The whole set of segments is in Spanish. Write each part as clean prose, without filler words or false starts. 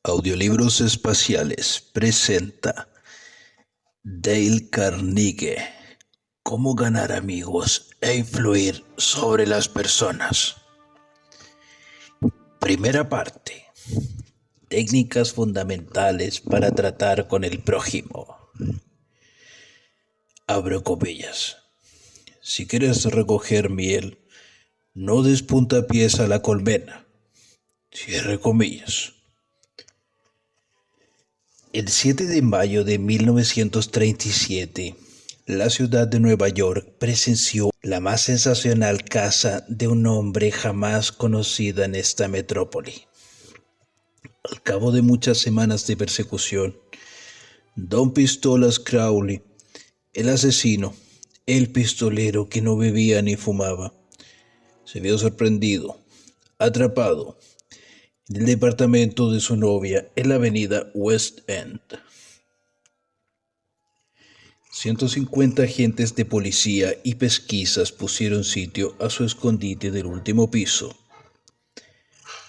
Audiolibros Espaciales presenta Dale Carnegie, Cómo ganar amigos e influir sobre las personas. Primera parte. Técnicas fundamentales para tratar con el prójimo. Abro comillas. Si quieres recoger miel, no des puntapiés a la colmena. Cierre comillas. El 7 de mayo de 1937, la ciudad de Nueva York presenció la más sensacional caza de un hombre jamás conocida en esta metrópoli. Al cabo de muchas semanas de persecución, Don Pistolas Crowley, el asesino, el pistolero que no bebía ni fumaba, se vio sorprendido, atrapado, en el departamento de su novia en la avenida West End. 150 agentes de policía y pesquisas pusieron sitio a su escondite del último piso.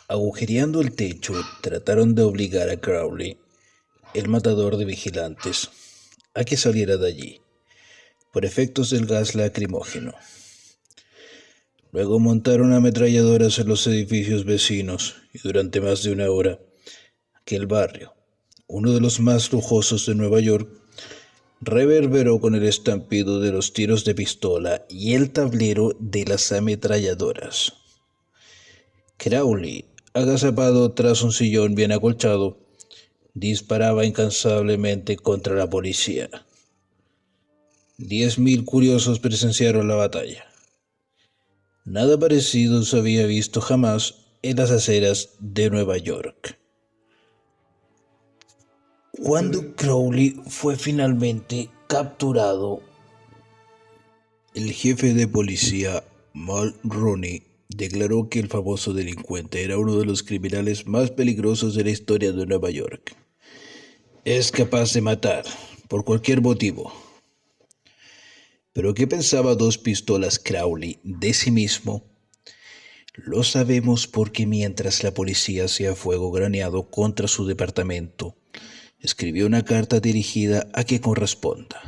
Agujereando el techo, trataron de obligar a Crowley, el matador de vigilantes, a que saliera de allí, por efectos del gas lacrimógeno. Luego montaron ametralladoras en los edificios vecinos y durante más de una hora, aquel barrio, uno de los más lujosos de Nueva York, reverberó con el estampido de los tiros de pistola y el tablero de las ametralladoras. Crowley, agazapado tras un sillón bien acolchado, disparaba incansablemente contra la policía. 10.000 curiosos presenciaron la batalla. Nada parecido se había visto jamás en las aceras de Nueva York. Cuando Crowley fue finalmente capturado, el jefe de policía, Mulrooney, declaró que el famoso delincuente era uno de los criminales más peligrosos de la historia de Nueva York. Es capaz de matar, por cualquier motivo. ¿Pero qué pensaba Dos Pistolas Crowley de sí mismo? Lo sabemos porque mientras la policía hacía fuego graneado contra su departamento, escribió una carta dirigida a quien corresponda.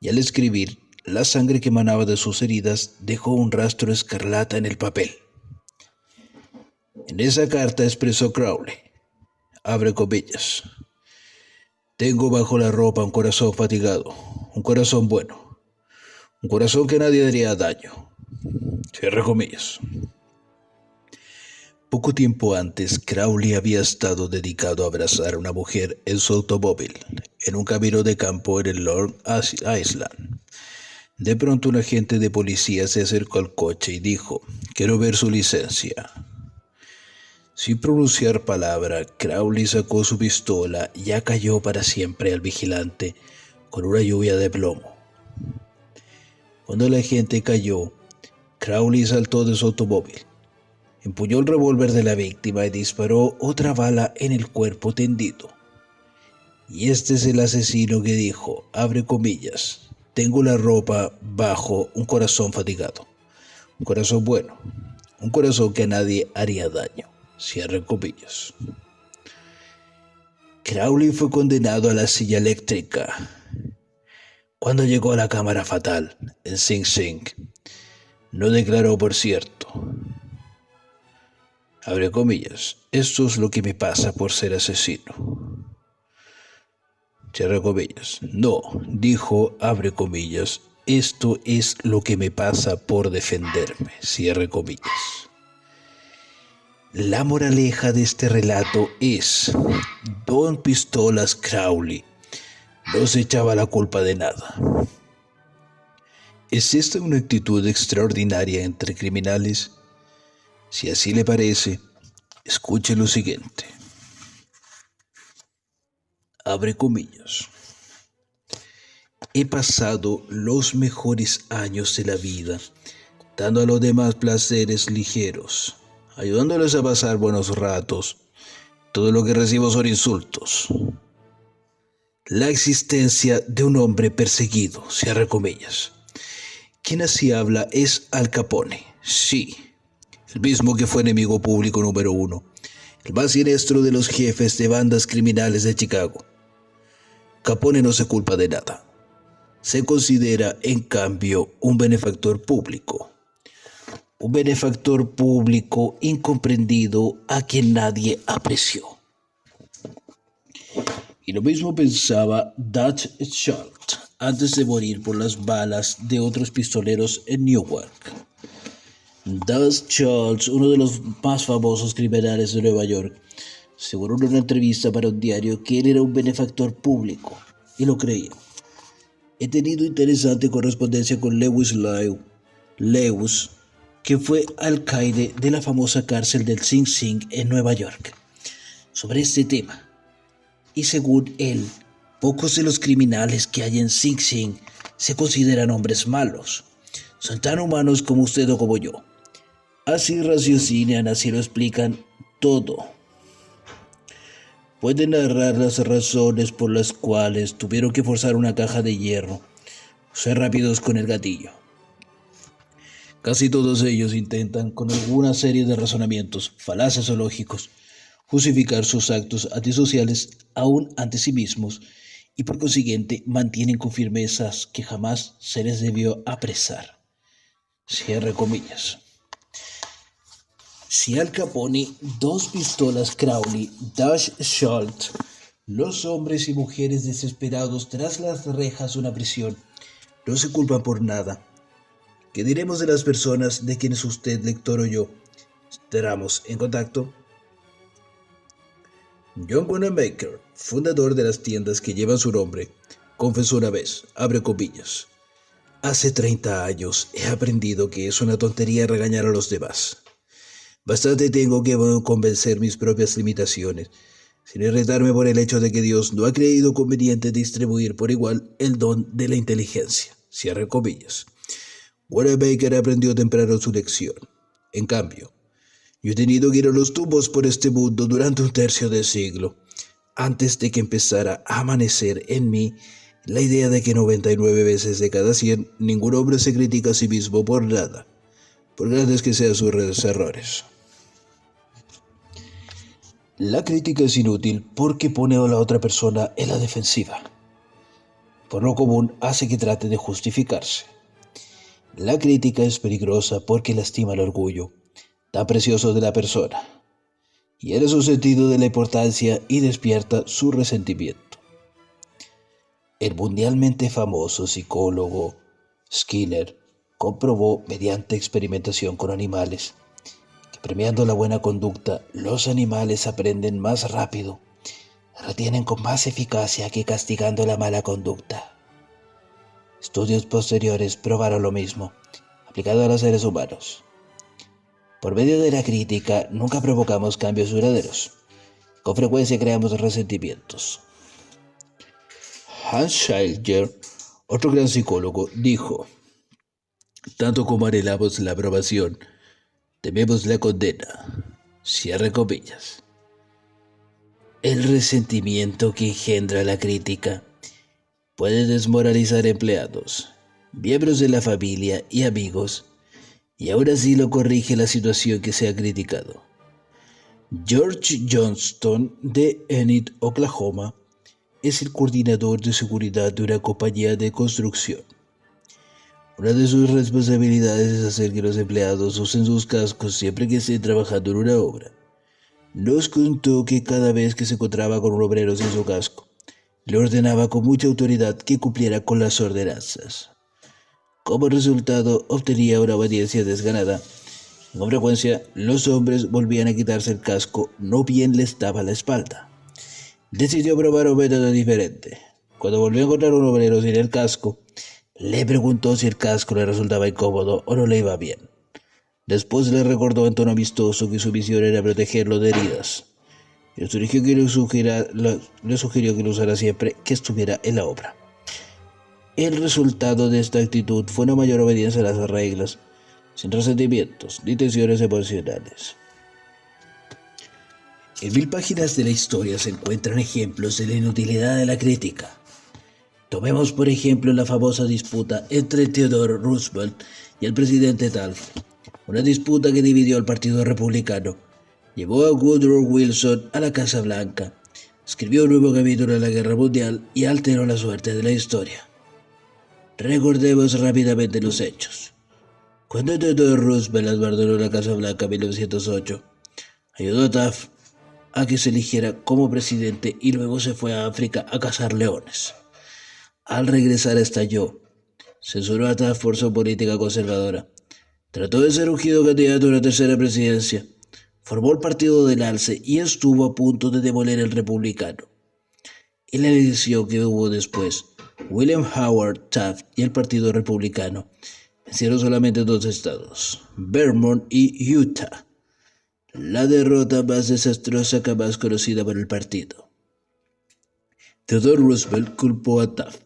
Y al escribir, la sangre que emanaba de sus heridas dejó un rastro escarlata en el papel. En esa carta expresó Crowley, abre comillas, tengo bajo la ropa un corazón fatigado, un corazón bueno. Un corazón que nadie haría daño. Cierre comillas. Poco tiempo antes, Crowley había estado dedicado a abrazar a una mujer en su automóvil, en un camino de campo en el Long Island. De pronto un agente de policía se acercó al coche y dijo, quiero ver su licencia. Sin pronunciar palabra, Crowley sacó su pistola y acalló para siempre al vigilante con una lluvia de plomo. Cuando el agente cayó, Crowley saltó de su automóvil, empuñó el revólver de la víctima y disparó otra bala en el cuerpo tendido. Y este es el asesino que dijo, abre comillas, tengo la ropa bajo un corazón fatigado, un corazón bueno, un corazón que a nadie haría daño, cierre comillas. Crowley fue condenado a la silla eléctrica. Cuando llegó a la cámara fatal, en Sing Sing, no declaró, por cierto. Abre comillas, esto es lo que me pasa por ser asesino. Cierre comillas. No, dijo, abre comillas, esto es lo que me pasa por defenderme. Cierre comillas. La moraleja de este relato es, Don Pistolas Crowley no se echaba la culpa de nada. ¿Es esta una actitud extraordinaria entre criminales? Si así le parece, escuche lo siguiente. Abre comillas. He pasado los mejores años de la vida dando a los demás placeres ligeros, ayudándoles a pasar buenos ratos. Todo lo que recibo son insultos. La existencia de un hombre perseguido, cierre comillas. Quien así habla es Al Capone, sí, el mismo que fue enemigo público número 1, el más siniestro de los jefes de bandas criminales de Chicago. Capone no se culpa de nada. Se considera, en cambio, un benefactor público. Un benefactor público incomprendido a quien nadie apreció. Y lo mismo pensaba Dutch Schultz antes de morir por las balas de otros pistoleros en Newark. Dutch Schultz, uno de los más famosos criminales de Nueva York, aseguró en una entrevista para un diario que él era un benefactor público, y lo creía. He tenido interesante correspondencia con Lewis, que fue alcaide de la famosa cárcel del Sing Sing en Nueva York, sobre este tema. Y según él, pocos de los criminales que hay en Sing Sing se consideran hombres malos. Son tan humanos como usted o como yo. Así raciocinan, así lo explican todo. Pueden narrar las razones por las cuales tuvieron que forzar una caja de hierro, o ser rápidos con el gatillo. Casi todos ellos intentan, con alguna serie de razonamientos, falaces o lógicos, justificar sus actos antisociales aún ante sí mismos y por consiguiente mantienen con firmezas que jamás se les debió apresar. Cierre comillas. Si Al Capone, dos pistolas Crowley, Dutch Schultz, los hombres y mujeres desesperados tras las rejas de una prisión, no se culpan por nada, ¿qué diremos de las personas de quienes usted, lector o yo, estaremos en contacto? John Wanamaker, fundador de las tiendas que llevan su nombre, confesó una vez, abre comillas, hace 30 años he aprendido que es una tontería regañar a los demás. Bastante tengo que convencer mis propias limitaciones, sin irritarme por el hecho de que Dios no ha creído conveniente distribuir por igual el don de la inteligencia. Cierre comillas. Wanamaker aprendió temprano su lección. En cambio, yo he tenido que ir a los tumbos por este mundo durante un tercio de siglo, antes de que empezara a amanecer en mí la idea de que 99 veces de cada 100 ningún hombre se critica a sí mismo por nada, por grandes que sean sus errores. La crítica es inútil porque pone a la otra persona en la defensiva. Por lo común hace que trate de justificarse. La crítica es peligrosa porque lastima el orgullo tan precioso de la persona, hiere su sentido de la importancia y despierta su resentimiento. El mundialmente famoso psicólogo Skinner comprobó mediante experimentación con animales que premiando la buena conducta, los animales aprenden más rápido, retienen con más eficacia que castigando la mala conducta. Estudios posteriores probaron lo mismo, aplicado a los seres humanos. Por medio de la crítica nunca provocamos cambios duraderos. Con frecuencia creamos resentimientos. Hans Schilger, otro gran psicólogo, dijo: tanto como anhelamos la aprobación, tememos la condena. Cierre comillas. El resentimiento que engendra la crítica puede desmoralizar empleados, miembros de la familia y amigos, y aún así lo corrige la situación que se ha criticado. George Johnston de Enid, Oklahoma, es el coordinador de seguridad de una compañía de construcción. Una de sus responsabilidades es hacer que los empleados usen sus cascos siempre que estén trabajando en una obra. Nos contó que cada vez que se encontraba con un obrero sin su casco, le ordenaba con mucha autoridad que cumpliera con las ordenanzas. Como resultado, obtenía una obediencia desganada. Con frecuencia, los hombres volvían a quitarse el casco, no bien les daba la espalda. Decidió probar un método diferente. Cuando volvió a encontrar un obrero sin el casco, le preguntó si el casco le resultaba incómodo o no le iba bien. Después le recordó en tono amistoso que su misión era protegerlo de heridas. Le sugirió que lo usara siempre que estuviera en la obra. El resultado de esta actitud fue una mayor obediencia a las reglas, sin resentimientos ni tensiones emocionales. En 1000 páginas de la historia se encuentran ejemplos de la inutilidad de la crítica. Tomemos por ejemplo la famosa disputa entre Theodore Roosevelt y el presidente Taft, una disputa que dividió al Partido Republicano, Llevó a Woodrow Wilson a la Casa Blanca, escribió un nuevo capítulo de la Guerra Mundial y alteró la suerte de la historia. Recordemos rápidamente los hechos. Cuando Theodore Roosevelt abandonó la Casa Blanca en 1908, ayudó a Taft a que se eligiera como presidente y luego se fue a África a cazar leones. Al regresar estalló. Censuró a Taft por su política conservadora. Trató de ser ungido candidato a una tercera presidencia. Formó el Partido del Alce y estuvo a punto de demoler el Republicano. En la elección que hubo después, William Howard Taft y el Partido Republicano vencieron solamente 2 estados, Vermont y Utah. La derrota más desastrosa jamás conocida por el partido. Theodore Roosevelt culpó a Taft,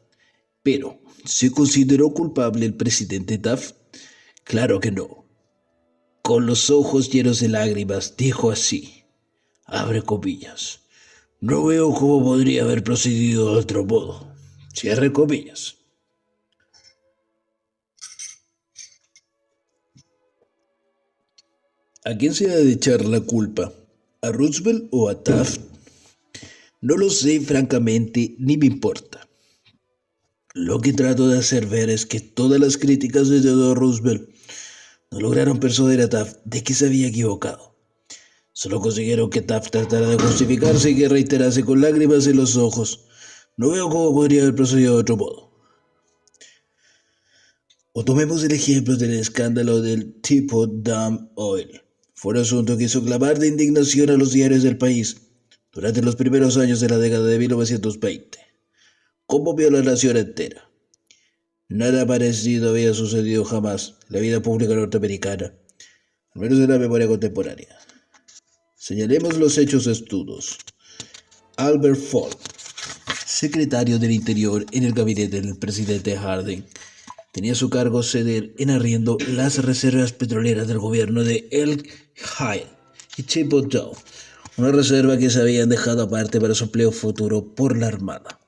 pero ¿se consideró culpable el presidente Taft? Claro que no. Con los ojos llenos de lágrimas, dijo así, abre comillas, no veo cómo podría haber procedido de otro modo, cierre comillas. ¿A quién se ha de echar la culpa? ¿A Roosevelt o a Taft? No lo sé francamente, ni me importa. Lo que trato de hacer ver es que todas las críticas de Theodore Roosevelt no lograron persuadir a Taft de que se había equivocado. Solo consiguieron que Taft tratara de justificarse y que reiterase con lágrimas en los ojos. No veo cómo podría haber procedido de otro modo. O tomemos el ejemplo del escándalo del Teapot Dam Oil. Fue un asunto que hizo clamar de indignación a los diarios del país durante los primeros años de la década de 1920. Conmovió a la nación entera. Nada parecido había sucedido jamás en la vida pública norteamericana, al menos en la memoria contemporánea. Señalemos los hechos estudos. Albert Fall, secretario del Interior en el gabinete del presidente Harding, tenía a su cargo ceder en arriendo las reservas petroleras del gobierno de Elk Hills y Teapot Dam, una reserva que se habían dejado aparte para su empleo futuro por la Armada.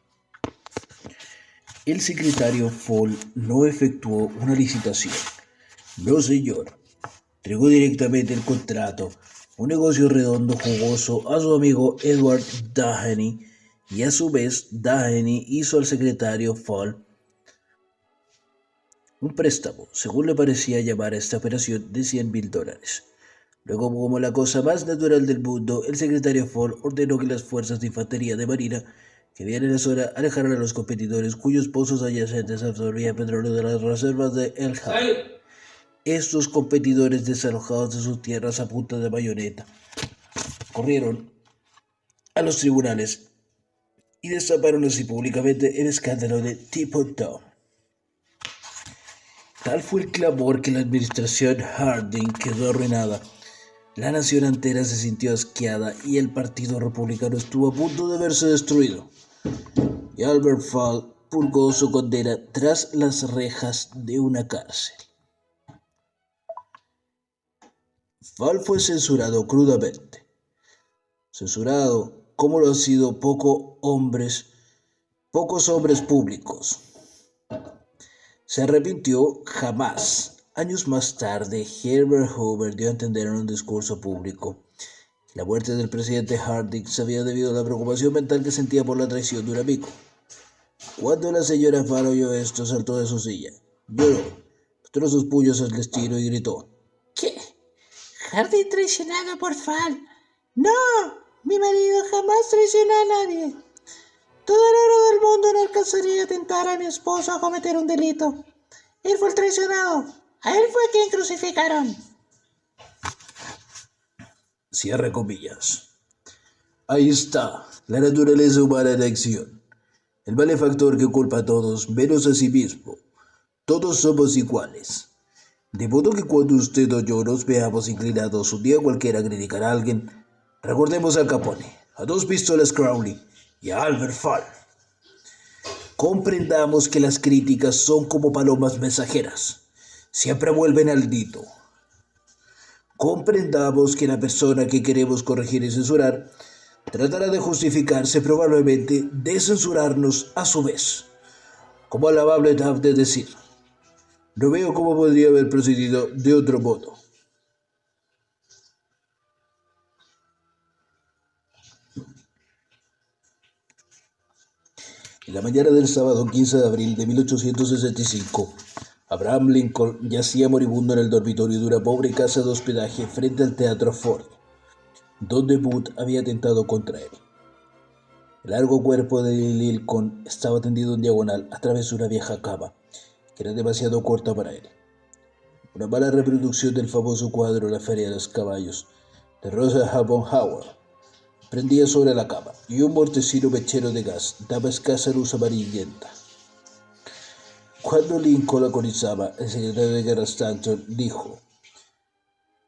El secretario Fall no efectuó una licitación. No, señor. Entregó directamente el contrato, un negocio redondo jugoso, a su amigo Edward Doheny, y a su vez Doheny hizo al secretario Fall un préstamo, según le parecía llamar a esta operación, de $100,000. Luego, como la cosa más natural del mundo, el secretario Fall ordenó que las fuerzas de infantería de marina que habían en la zona alejaran a los competidores cuyos pozos adyacentes absorbían petróleo de las reservas de El High. Estos competidores, desalojados de sus tierras a punta de bayoneta, corrieron a los tribunales y destaparon así públicamente el escándalo de Teapot Dam. Tal fue el clamor que la administración Harding quedó arruinada. La nación entera se sintió asqueada y el Partido Republicano estuvo a punto de verse destruido. Y Albert Fall purgó su condena tras las rejas de una cárcel. Fall fue censurado crudamente. Censurado como lo han sido pocos hombres públicos. Se arrepintió jamás. Años más tarde, Herbert Hoover dio a entender en un discurso público que la muerte del presidente Harding se había debido a la preocupación mental que sentía por la traición de un amigo. Cuando la señora Fall oyó esto, saltó de su silla, lloró, mostró sus puños al destino y gritó: ¿Qué? ¿Harding traicionado por Fall? ¡No! Mi marido jamás traicionó a nadie. Todo el oro del mundo no alcanzaría a tentar a mi esposo a cometer un delito. Él fue el traicionado. A él fue quien crucificaron. Cierre comillas. Ahí está, la naturaleza humana en acción. El malefactor que culpa a todos menos a sí mismo. Todos somos iguales. De modo que cuando usted o yo nos veamos inclinados un día cualquiera a criticar a alguien, recordemos a Capone, a 2 pistolas Crowley y a Albert Fall. Comprendamos que las críticas son como palomas mensajeras, siempre vuelven al nido. Comprendamos que la persona que queremos corregir y censurar tratará de justificarse, probablemente de censurarnos a su vez, como alabable Taft de decir: no veo cómo podría haber procedido de otro modo. En la mañana del sábado 15 de abril de 1865, Abraham Lincoln yacía moribundo en el dormitorio de una pobre casa de hospedaje frente al Teatro Ford, donde Booth había atentado contra él. El largo cuerpo de Lincoln estaba tendido en diagonal a través de una vieja cama, que era demasiado corta para él. Una mala reproducción del famoso cuadro La Feria de los Caballos, de Rosa von Howard, prendía sobre la cama, y un mortecino mechero de gas daba escasa luz amarillenta. Cuando Lincoln agonizaba, el secretario de guerra Stanton dijo,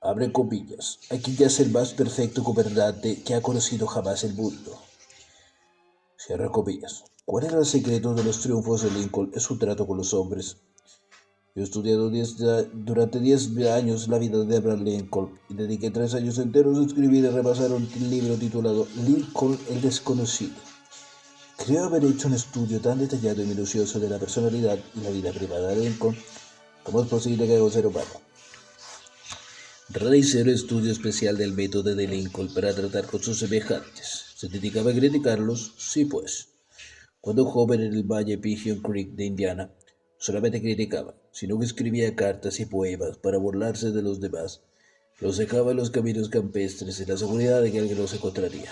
abre comillas, aquí yace el más perfecto gobernante que ha conocido jamás el mundo. Cierra comillas. ¿Cuál era el secreto de los triunfos de Lincoln en su trato con los hombres? Yo he estudiado durante 10 años la vida de Abraham Lincoln y dediqué 3 años enteros a escribir y repasar un libro titulado Lincoln el Desconocido. Creo haber hecho un estudio tan detallado y minucioso de la personalidad y la vida privada de Lincoln como es posible que haga un ser humano. Realicé un estudio especial del método de Lincoln para tratar con sus semejantes. ¿Se dedicaba a criticarlos? Sí, pues. Cuando joven en el Valle Pigeon Creek de Indiana, solamente criticaba, sino que escribía cartas y poemas para burlarse de los demás. Los dejaba en los caminos campestres en la seguridad de que alguien los encontraría.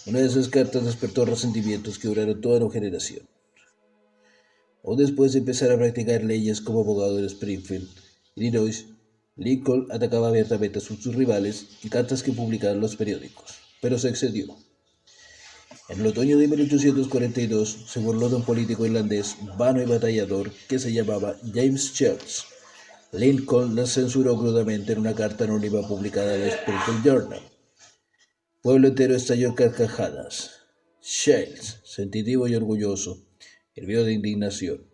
Una de esas cartas despertó resentimientos que duraron toda una generación. Aún después de empezar a practicar leyes como abogado en Springfield, Illinois, Lincoln atacaba abiertamente a sus rivales en cartas que publicaban los periódicos, pero se excedió. En el otoño de 1842 se burló de un político irlandés vano y batallador que se llamaba James Shields. Lincoln la censuró crudamente en una carta anónima publicada en el Springfield Journal. El pueblo entero estalló en carcajadas. Shields, sensitivo y orgulloso, hirvió de indignación.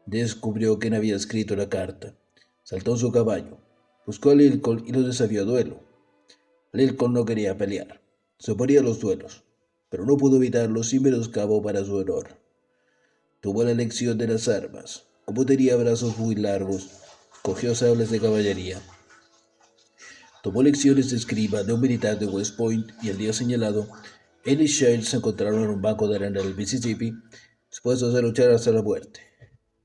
Descubrió quién había escrito la carta. Saltó en su caballo, buscó a Lincoln y lo desafió a duelo. Lincoln no quería pelear, se oponía a los duelos, pero no pudo evitarlo sin menoscabo para su honor. Tuvo la elección de las armas. Como tenía brazos muy largos, cogió sables de caballería. Tomó lecciones de esgrima de un militar de West Point y el día señalado, él y Shields se encontraron en un banco de arena del Mississippi, dispuestos a luchar hasta la muerte.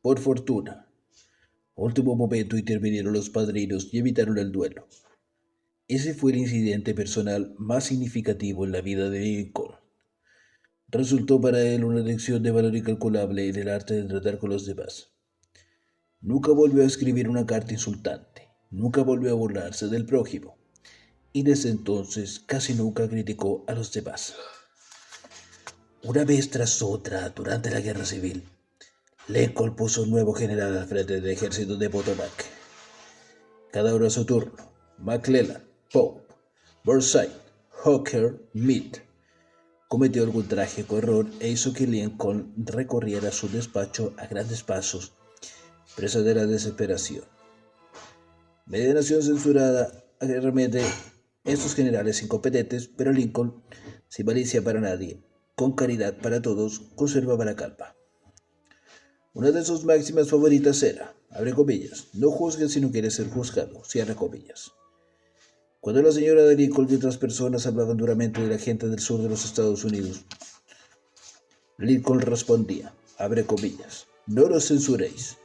Por fortuna, a último momento intervinieron los padrinos y evitaron el duelo. Ese fue el incidente personal más significativo en la vida de Lincoln. Resultó para él una lección de valor incalculable en el arte de tratar con los demás. Nunca volvió a escribir una carta insultante, nunca volvió a burlarse del prójimo, y desde entonces casi nunca criticó a los demás. Una vez tras otra, durante la Guerra Civil, Lincoln puso un nuevo general al frente del ejército de Potomac. Cada uno a su turno. McClellan, Pope, Burnside, Hooker, Meade. Cometió algún trágico error e hizo que Lincoln recorriera su despacho a grandes pasos, presa de la desesperación. Media nación censurada arremete estos generales incompetentes, pero Lincoln, sin malicia para nadie, con caridad para todos, conservaba la calma. Una de sus máximas favoritas era, abre comillas, no juzgues si no quieres ser juzgado, cierra comillas. Cuando la señora de Lincoln y otras personas hablaban duramente de la gente del sur de los Estados Unidos, Lincoln respondía, abre comillas, no los censuréis,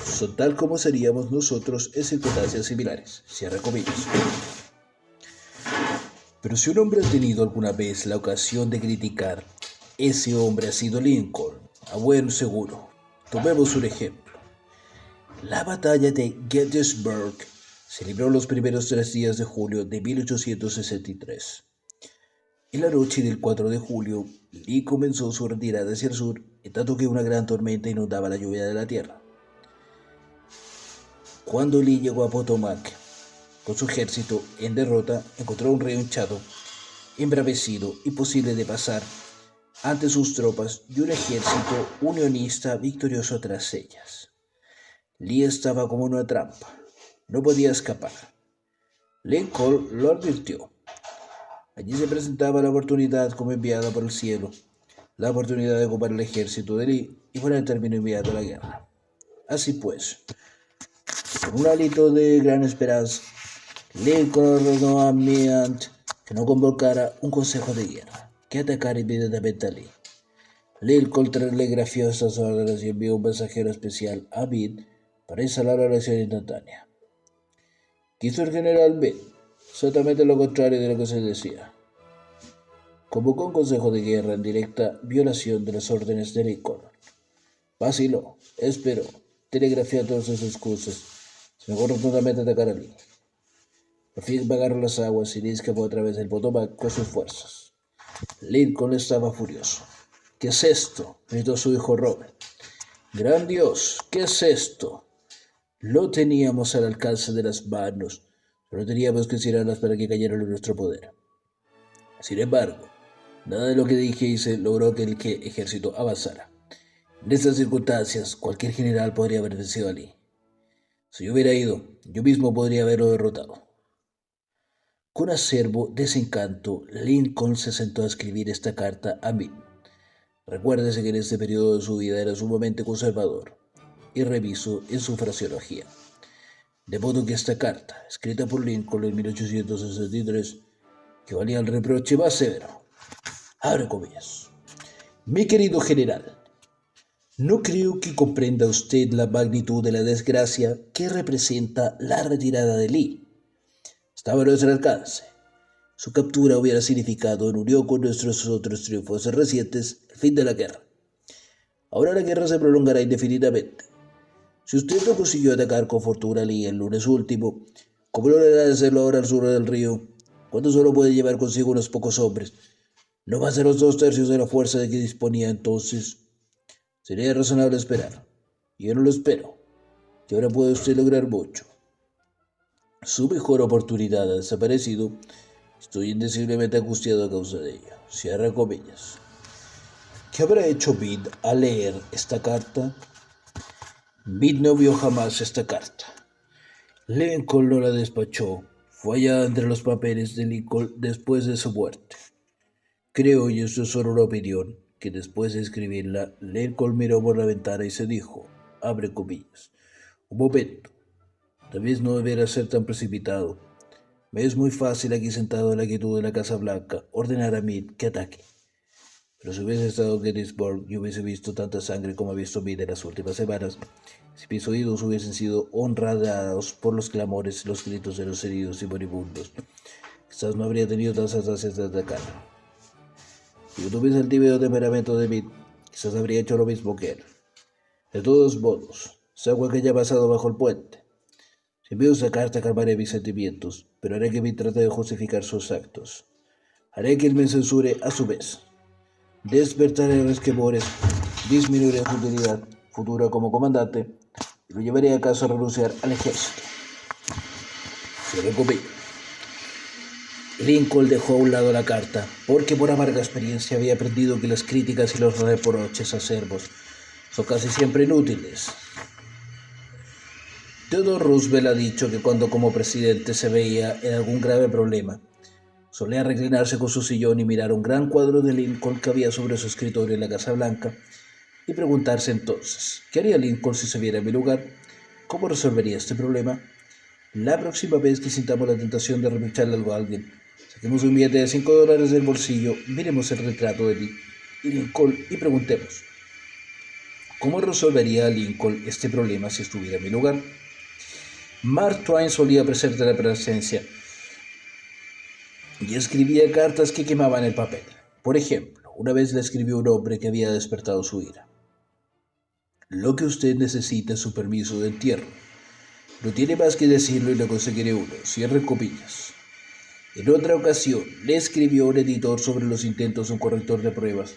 son tal como seríamos nosotros en circunstancias similares, cierra comillas. Pero si un hombre ha tenido alguna vez la ocasión de criticar, ese hombre ha sido Lincoln, a buen seguro. Tomemos un ejemplo. La batalla de Gettysburg se libró los primeros 3 días de julio de 1863. En la noche del 4 de julio, Lee comenzó su retirada hacia el sur, en tanto que una gran tormenta inundaba la lluvia de la tierra. Cuando Lee llegó a Potomac, con su ejército en derrota, encontró un río hinchado, embravecido, imposible de pasar, ante sus tropas y un ejército unionista victorioso tras ellas. Lee estaba como en una trampa, no podía escapar. Lincoln lo advirtió. Allí se presentaba la oportunidad como enviada por el cielo, la oportunidad de ocupar el ejército de Lee y poner término inmediato a la guerra. Así pues, con un hálito de gran esperanza, Lincoln ordenó a Meade que no convocara un consejo de guerra, que atacara inmediatamente a Lee. Lincoln telegrafió estas órdenes y envió un mensajero especial a Meade para instalar la elección instantánea. ¿Qué hizo el general Meade? Exactamente lo contrario de lo que se decía. Convocó un consejo de guerra en directa violación de las órdenes de Lincoln. Vaciló, esperó, telegrafió todas sus excusas. Se negó rotundamente a atacar a Lee. Por fin vagaron las aguas y Lee escapó a través del Potomac con sus fuerzas. Lincoln estaba furioso. ¿Qué es esto?, gritó su hijo Robert. ¡Gran Dios! ¿Qué es esto? Lo teníamos al alcance de las manos. Solo teníamos que tirarlas para que cayeran en nuestro poder. Sin embargo, nada de lo que dije y hice logró que el ejército avanzara. En estas circunstancias, cualquier general podría haber vencido a Lee. Si yo hubiera ido, yo mismo podría haberlo derrotado. Con acervo desencanto, Lincoln se sentó a escribir esta carta a Meade. Recuérdese que en este periodo de su vida era sumamente conservador y reviso en su fraseología. De modo que esta carta, escrita por Lincoln en 1863, que valía el reproche más severo. Abre comillas. Mi querido general, no creo que comprenda usted la magnitud de la desgracia que representa la retirada de Lee. Estaba a nuestro alcance. Su captura hubiera significado, en unión con nuestros otros triunfos recientes, el fin de la guerra. Ahora la guerra se prolongará indefinidamente. Si usted no consiguió atacar con fortuna a Lee el lunes último, ¿cómo logrará hacerlo ahora al sur del río, cuando solo puede llevar consigo unos pocos hombres? No más de los 2/3 de la fuerza de que disponía entonces. Sería razonable esperar. Y yo no lo espero, que ahora puede usted lograr mucho. Su mejor oportunidad ha desaparecido. Estoy indeciblemente angustiado a causa de ello. Cierra comillas. ¿Qué habrá hecho Meade al leer esta carta? Meade no vio jamás esta carta. Lincoln no la despachó. Fue hallada entre los papeles de Lincoln después de su muerte. Creo, y esto es solo una opinión, que después de escribirla, Lincoln miró por la ventana y se dijo, abre comillas, un momento, tal vez no debiera ser tan precipitado. Me es muy fácil aquí sentado en la quietud de la Casa Blanca ordenar a Meade que ataque. Pero si hubiese estado en Gettysburg y hubiese visto tanta sangre como ha visto Meade en las últimas semanas, si mis oídos hubiesen sido honrados por los clamores y los gritos de los heridos y moribundos, quizás no habría tenido tantas ansias de atacarlo. Si yo tuviese el tibio temperamento de Meade, quizás habría hecho lo mismo que él. De todos modos, sé agua que haya pasado bajo el puente. Si envío esa carta calmaré mis sentimientos, pero haré que Meade trate de justificar sus actos. Haré que él me censure a su vez. Despertaré resquemores, disminuiré su utilidad futura como comandante y lo llevaré acaso a renunciar al ejército. Se recopiló. Lincoln dejó a un lado la carta, porque por amarga experiencia había aprendido que las críticas y los reproches acerbos son casi siempre inútiles. Theodore Roosevelt ha dicho que cuando como presidente se veía en algún grave problema, solía reclinarse con su sillón y mirar un gran cuadro de Lincoln que había sobre su escritorio en la Casa Blanca y preguntarse entonces, ¿qué haría Lincoln si se viera en mi lugar? ¿Cómo resolvería este problema? La próxima vez que sintamos la tentación de reprocharle algo a alguien, saquemos un billete de $5 del bolsillo, miremos el retrato de Lincoln y preguntemos, ¿cómo resolvería Lincoln este problema si estuviera en mi lugar? Mark Twain solía presentar la presencia y escribía cartas que quemaban el papel. Por ejemplo, una vez le escribió un hombre que había despertado su ira. Lo que usted necesita es su permiso de entierro. No tiene más que decirlo y le conseguiré uno. Cierre comillas. En otra ocasión, le escribió un editor sobre los intentos de un corrector de pruebas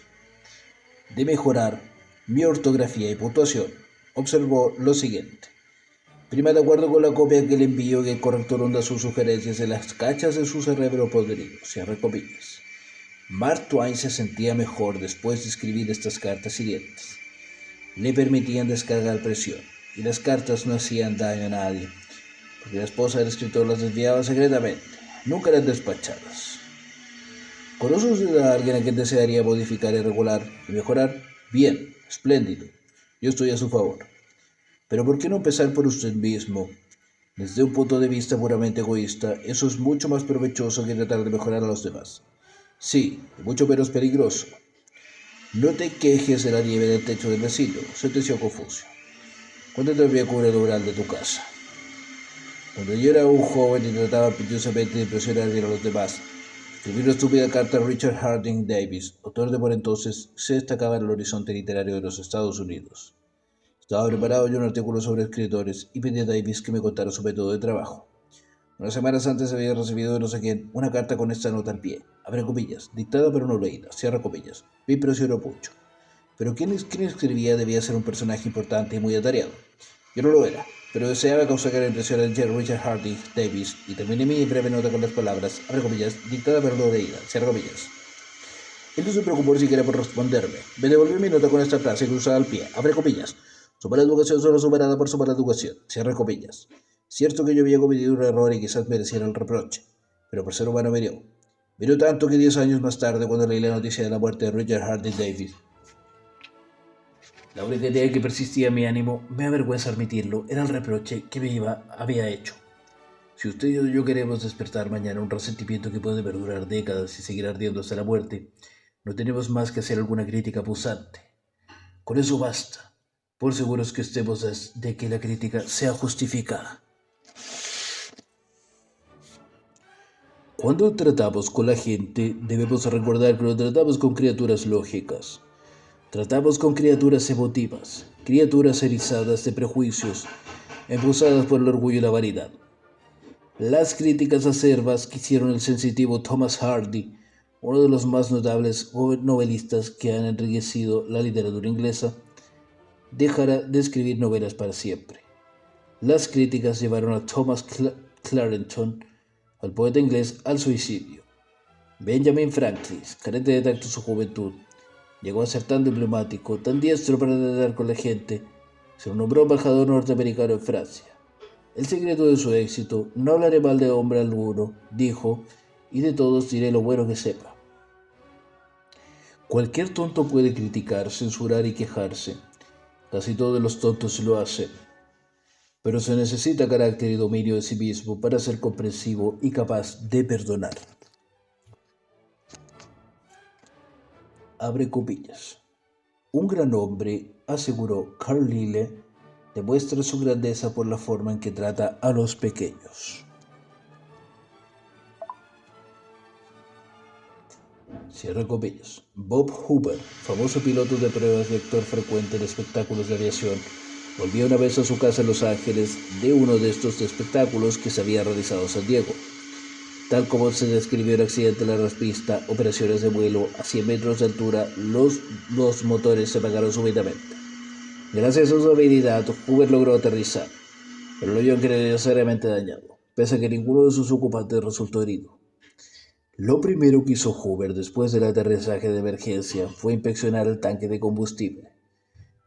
de mejorar mi ortografía y puntuación. Observó lo siguiente. Prima, de acuerdo con la copia que le envío, que el corrector honda sus sugerencias en las cachas de su cerebro podrido. Cierre comillas. Mark Twain se sentía mejor después de escribir estas cartas siguientes. Le permitían descargar presión, y las cartas no hacían daño a nadie, porque la esposa del escritor las desviaba secretamente. Nunca eran despachadas. ¿Conoce usted a alguien a quien desearía modificar y regular y mejorar? Bien, espléndido. Yo estoy a su favor. Pero ¿por qué no empezar por usted mismo? Desde un punto de vista puramente egoísta, eso es mucho más provechoso que tratar de mejorar a los demás. Sí, y mucho menos peligroso. No te quejes de la nieve del techo del vecino, sentenció Confucio. ¿Cuánto te cubre el umbral de tu casa? Cuando yo era un joven y trataba pitiosamente de impresionar bien a los demás, escribí una estúpida carta a Richard Harding Davis, autor de por entonces se destacaba en el horizonte literario de los Estados Unidos. Estaba preparado yo un artículo sobre escritores y pedí a Davis que me contara su método de trabajo. Unas semanas antes había recibido de no sé quién una carta con esta nota al pie, abre comillas, dictada pero no leída, cierra comillas. Me impresionó mucho. Pero quien escribía debía ser un personaje importante y muy atareado. Yo no lo era, pero deseaba causar la impresión a Richard Harding Davis y terminé mi breve nota con las palabras, abre comillas, dictada pero no leída, cierra comillas. Él no se preocupó ni siquiera por responderme. Me devolvió mi nota con esta frase cruzada al pie, abre comillas. Su mala educación solo superada por su mala educación, cierra comillas. Cierto que yo había cometido un error y quizás mereciera el reproche, pero por ser humano me dio. Me dio tanto que 10 años más tarde, cuando leí la noticia de la muerte de Richard Harding Davis, la única idea que persistía en mi ánimo, me avergüenza admitirlo, era el reproche que había hecho. Si usted y yo queremos despertar mañana un resentimiento que puede perdurar décadas y seguir ardiendo hasta la muerte, no tenemos más que hacer alguna crítica punzante. Con eso basta, por seguros que estemos de que la crítica sea justificada. Cuando tratamos con la gente, debemos recordar que lo tratamos con criaturas lógicas. Tratamos con criaturas emotivas, criaturas erizadas de prejuicios, empujadas por el orgullo y la vanidad. Las críticas acerbas que hicieron el sensitivo Thomas Hardy, uno de los más notables novelistas que han enriquecido la literatura inglesa, dejará de escribir novelas para siempre. Las críticas llevaron a Thomas Clarendon, al poeta inglés, al suicidio. Benjamin Franklin, carente de tacto en su juventud, llegó a ser tan diplomático, tan diestro para tratar con la gente, se lo nombró embajador norteamericano en Francia. El secreto de su éxito, no hablaré mal de hombre alguno, dijo, y de todos diré lo bueno que sepa. Cualquier tonto puede criticar, censurar y quejarse. Casi todos los tontos lo hacen. Pero se necesita carácter y dominio de sí mismo para ser comprensivo y capaz de perdonar. Abre comillas. Un gran hombre, aseguró Carlyle, demuestra su grandeza por la forma en que trata a los pequeños. Cierra comillas. Bob Hoover, famoso piloto de pruebas y actor frecuente en espectáculos de aviación, volvió una vez a su casa en Los Ángeles de uno de estos espectáculos que se había realizado en San Diego. Tal como se describió el accidente en la pista, operaciones de vuelo a 100 metros de altura, los dos motores se apagaron súbitamente. Gracias a su habilidad, Hoover logró aterrizar, pero el avión quedó seriamente dañado, pese a que ninguno de sus ocupantes resultó herido. Lo primero que hizo Hoover después del aterrizaje de emergencia fue inspeccionar el tanque de combustible.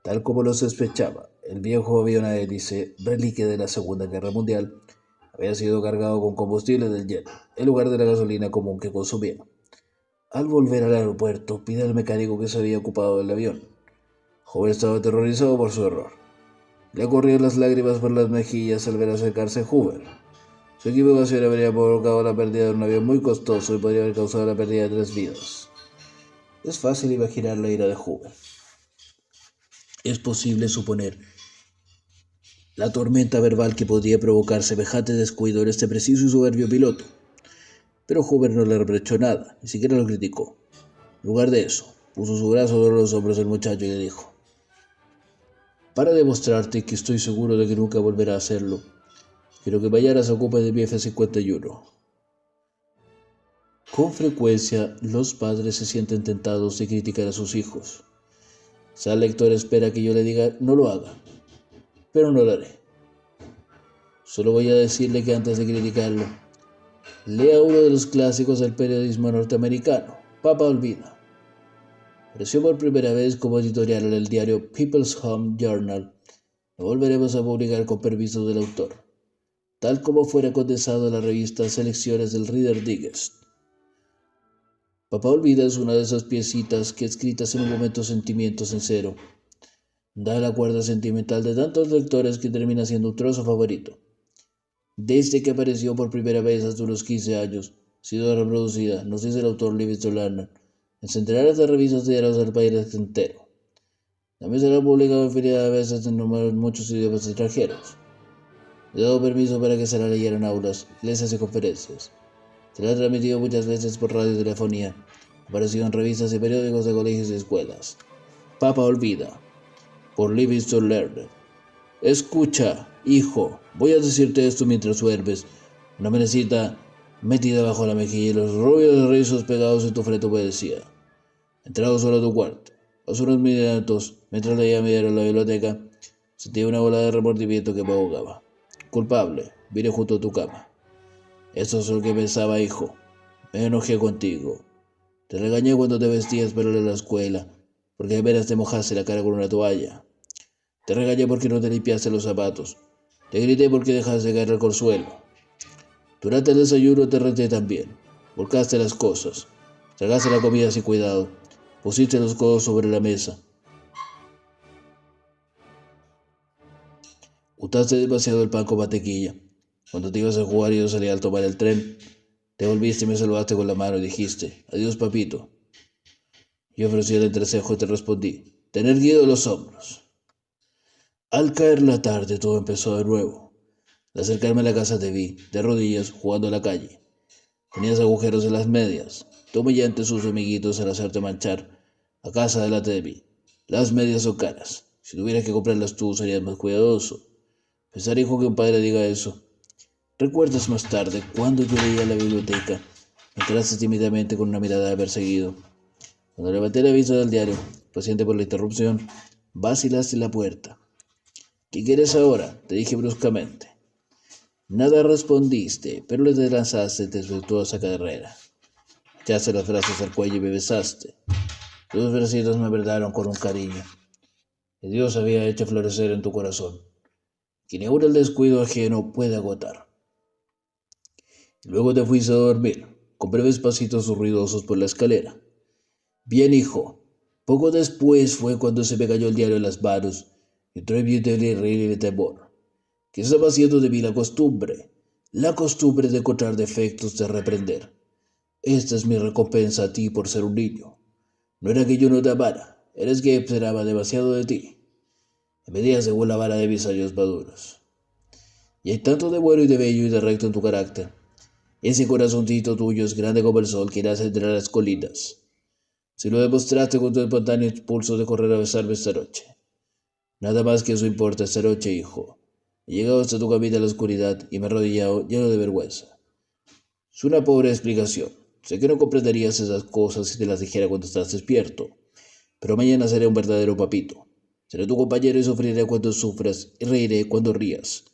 Tal como lo sospechaba, el viejo avión a hélice, reliquia de la Segunda Guerra Mundial, había sido cargado con combustible del jet, en lugar de la gasolina común que consumía. Al volver al aeropuerto, pide al mecánico que se había ocupado del avión. Hoover estaba aterrorizado por su error. Le corrieron las lágrimas por las mejillas al ver acercarse a Hoover. Su equivocación habría provocado la pérdida de un avión muy costoso y podría haber causado la pérdida de 3 vidas. Es fácil imaginar la ira de Hoover. Es posible suponer la tormenta verbal que podría provocar semejante descuido en este preciso y soberbio piloto. Pero Hoover no le reprochó nada, ni siquiera lo criticó. En lugar de eso, puso su brazo sobre los hombros del muchacho y le dijo: para demostrarte que estoy seguro de que nunca volverá a hacerlo, quiero que mañana se ocupe de mi F-51. Con frecuencia, los padres se sienten tentados de criticar a sus hijos. Quizá el lector espera que yo le diga no lo haga, pero no lo haré. Solo voy a decirle que antes de criticarlo, lea uno de los clásicos del periodismo norteamericano, Papá Olvida. Apareció por primera vez como editorial en el diario People's Home Journal. Lo volveremos a publicar con permiso del autor, tal como fuera condensado en la revista Selecciones del Reader Digest. Papá Olvida es una de esas piecitas que, escritas en un momento sentimiento sincero, da la cuerda sentimental de tantos lectores que termina siendo un trozo favorito. Desde que apareció por primera vez hace unos 15 años, ha sido reproducida, nos dice el autor Livingston Larner, en centenares de revistas diarios del país entero. También será publicado infinidad de veces en muchos idiomas extranjeros. He dado permiso para que se la leyera en aulas, iglesias y conferencias. Se la ha transmitido muchas veces por radio y telefonía. Apareció en revistas y periódicos de colegios y escuelas. Papa olvida. Por Livingston Learner. Escucha, hijo, voy a decirte esto mientras duermes. Una menecita metida bajo la mejilla y los rubios rizos pegados en tu frente obedecía. Entrado solo a tu cuarto. Hace unos minutos, mientras leía mi diario en la biblioteca, sentí una ola de remordimiento que me ahogaba. Culpable, vine junto a tu cama. Eso es lo que pensaba, hijo. Me enojé contigo. Te regañé cuando te vestías para ir a la escuela, porque apenas te mojaste la cara con una toalla. Te regañé porque no te limpiaste los zapatos. Te grité porque dejaste caer el consuelo. Durante el desayuno te reté también. Volcaste las cosas. Tragaste la comida sin cuidado. Pusiste los codos sobre la mesa. Untaste demasiado el pan con mantequilla. Cuando te ibas a jugar y yo salía al tomar el tren, te volviste y me saludaste con la mano y dijiste, adiós papito. Yo ofrecí el entrecejo y te respondí, tener guido los hombros. Al caer la tarde todo empezó de nuevo. Al acercarme a la casa te vi, de rodillas, jugando a la calle. Tenías agujeros en las medias. Tú humillante sus amiguitos al hacerte manchar. A casa delante de mí. Las medias son caras. Si tuvieras que comprarlas tú serías más cuidadoso. Pensar, hijo, que un padre diga eso. ¿Recuerdas más tarde cuando yo leía en la biblioteca? Me entraste tímidamente con una mirada de perseguido. Cuando levanté el aviso del diario, paciente por la interrupción, vacilaste la puerta. ¿Qué quieres ahora? Te dije bruscamente. Nada respondiste, pero le lanzaste desvirtuosa carrera. Echaste las brazos al cuello y me besaste. Tus bracitos me abretaron con un cariño que Dios había hecho florecer en tu corazón, que ni aun el descuido ajeno puede agotar. Luego te fuiste a dormir, con breves pasitos ruidosos por la escalera. Bien, hijo. Poco después fue cuando se me cayó el diario en las manos y entró en mi terrible temor. Que estaba haciendo de mí la costumbre de encontrar defectos, de reprender. Esta es mi recompensa a ti por ser un niño. No era que yo no te amara, eres que esperaba demasiado de ti. Me medías según la vara de mis años maduros. Y hay tanto de bueno y de bello y de recto en tu carácter. Ese corazoncito tuyo es grande como el sol que nace entre las colinas. Si lo demostraste con tu espontáneo impulso de correr a besarme esta noche. Nada más que eso importa esta noche, hijo. He llegado hasta tu camita en la oscuridad y me he arrodillado lleno de vergüenza. Es una pobre explicación. Sé que no comprenderías esas cosas si te las dijera cuando estás despierto. Pero mañana seré un verdadero papito. Seré tu compañero y sufriré cuando sufras y reiré cuando rías.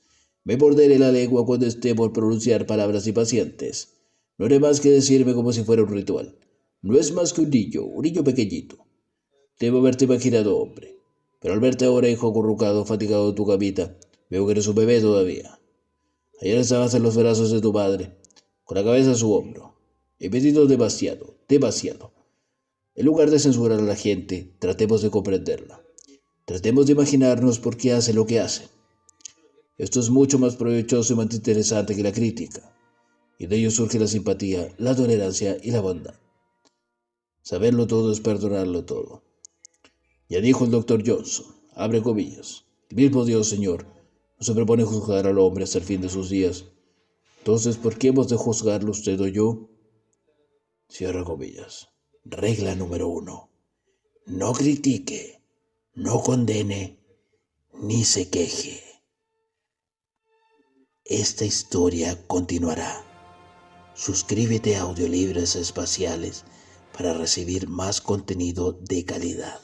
Me morderé la lengua cuando esté por pronunciar palabras impacientes. No haré más que decirme como si fuera un ritual. No es más que un niño pequeñito. Debo haberte imaginado hombre. Pero al verte ahora, hijo acurrucado, fatigado de tu camita, veo que eres un bebé todavía. Ayer estabas en los brazos de tu madre, con la cabeza en su hombro. He pedido demasiado, demasiado. En lugar de censurar a la gente, tratemos de comprenderla. Tratemos de imaginarnos por qué hace lo que hace. Esto es mucho más provechoso y más interesante que la crítica. Y de ello surge la simpatía, la tolerancia y la bondad. Saberlo todo es perdonarlo todo. Ya dijo el doctor Johnson, abre comillas, el mismo Dios, Señor, no se propone juzgar al hombre hasta el fin de sus días. Entonces, ¿por qué hemos de juzgarlo usted o yo? Cierra comillas. Regla número 1. No critique, no condene, ni se queje. Esta historia continuará. Suscríbete a Audiolibros Espaciales para recibir más contenido de calidad.